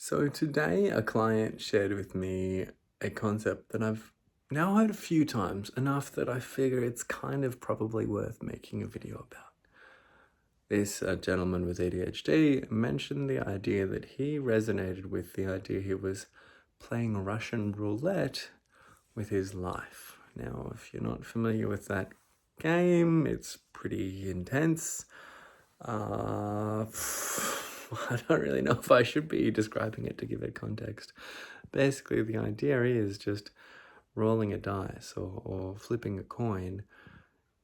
So today a client shared with me a concept that I've now heard a few times, enough that I figure it's kind of probably worth making a video about. This gentleman with ADHD mentioned the idea that he resonated with the idea he was playing Russian roulette with his life. Now, if you're not familiar with that game, it's pretty intense. I don't really know if I should be describing it to give it context. Basically, the idea is just rolling a dice or flipping a coin,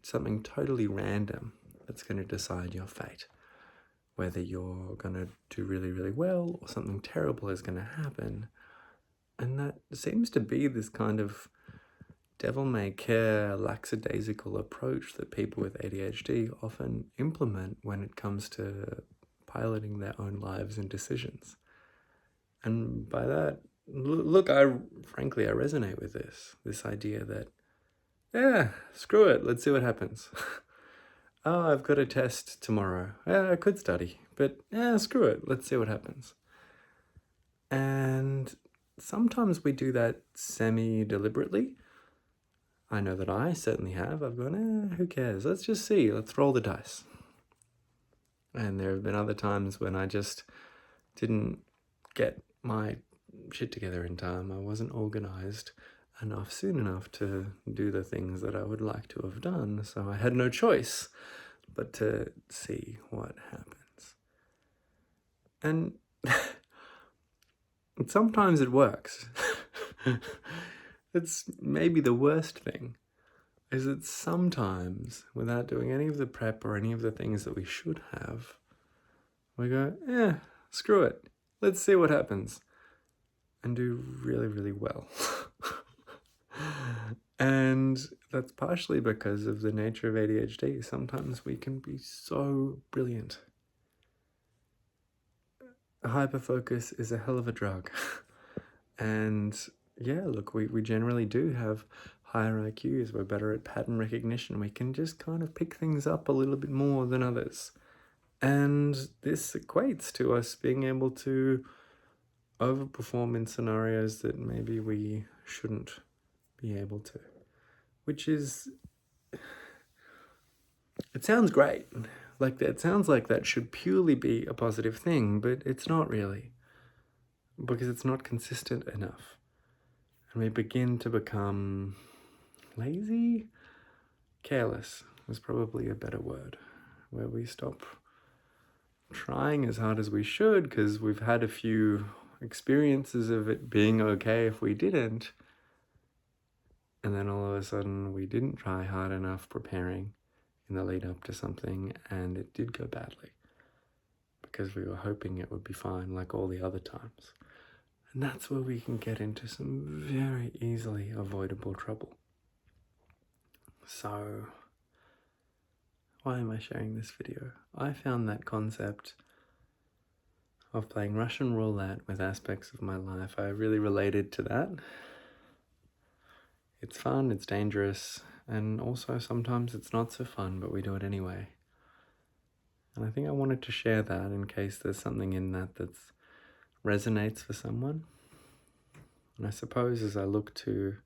something totally random that's going to decide your fate. Whether you're going to do really, really well or something terrible is going to happen. And that seems to be this kind of devil-may-care, lackadaisical approach that people with ADHD often implement when it comes to piloting their own lives and decisions. And by that, look, frankly, I resonate with this idea that, yeah, screw it, let's see what happens. Oh, I've got a test tomorrow. Yeah, I could study, but yeah, screw it, let's see what happens. And sometimes we do that semi-deliberately. I know that I certainly have. I've gone, who cares? Let's just see. Let's roll the dice. And there have been other times when I just didn't get my shit together in time. I wasn't organized enough soon enough to do the things that I would like to have done. So I had no choice but to see what happens. And sometimes it works. It's maybe the worst thing, is that sometimes, without doing any of the prep or any of the things that we should have, we go, screw it, let's see what happens, and do really, really well. And that's partially because of the nature of ADHD. Sometimes we can be so brilliant. Hyperfocus is a hell of a drug. And yeah, look, we generally do have higher IQs. We're better at pattern recognition. We can just kind of pick things up a little bit more than others. And this equates to us being able to overperform in scenarios that maybe we shouldn't be able to. Which is, it sounds great. It sounds like that should purely be a positive thing, but it's not really. Because it's not consistent enough. And we begin to become lazy? Careless is probably a better word. Where we stop trying as hard as we should because we've had a few experiences of it being okay if we didn't. And then all of a sudden we didn't try hard enough preparing in the lead up to something and it did go badly. Because we were hoping it would be fine like all the other times. And that's where we can get into some very easily avoidable trouble. So, why am I sharing this video? I found that concept of playing Russian roulette with aspects of my life, I really related to that. It's fun, it's dangerous, and also sometimes it's not so fun, but we do it anyway. And I think I wanted to share that in case there's something in that resonates for someone. And I suppose as I look to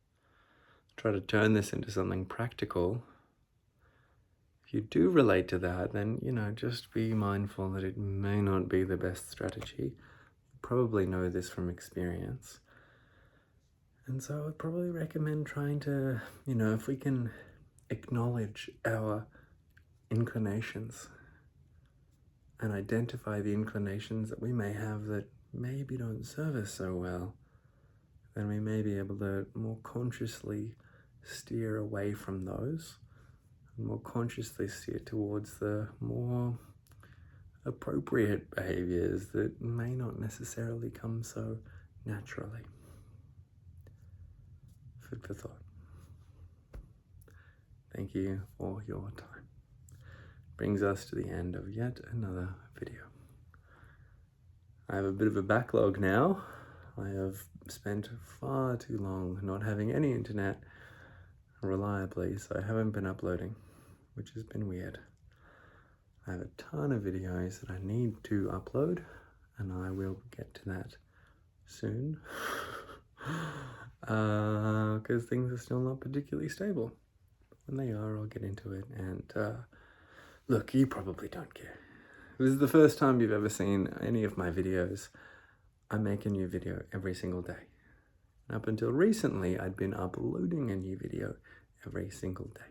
try to turn this into something practical, if you do relate to that, then, just be mindful that it may not be the best strategy. You probably know this from experience. And so I'd probably recommend trying to, if we can acknowledge our inclinations and identify the inclinations that we may have that maybe don't serve us so well, then we may be able to more consciously steer away from those and more consciously steer towards the more appropriate behaviors that may not necessarily come so naturally. Food for thought. Thank you for your time. Brings us to the end of yet another video. I have a bit of a backlog now. I have spent far too long not having any internet reliably, so I haven't been uploading, which has been weird. I have a ton of videos that I need to upload, and I will get to that soon. Because things are still not particularly stable. When they are, I'll get into it. And look, you probably don't care. If this is the first time you've ever seen any of my videos, I make a new video every single day. And up until recently, I'd been uploading a new video every single day.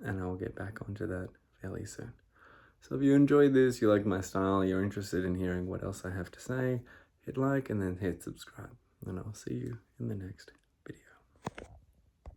And I'll get back onto that fairly soon. So if you enjoyed this, you like my style, you're interested in hearing what else I have to say, hit like and then hit subscribe. And I'll see you in the next video.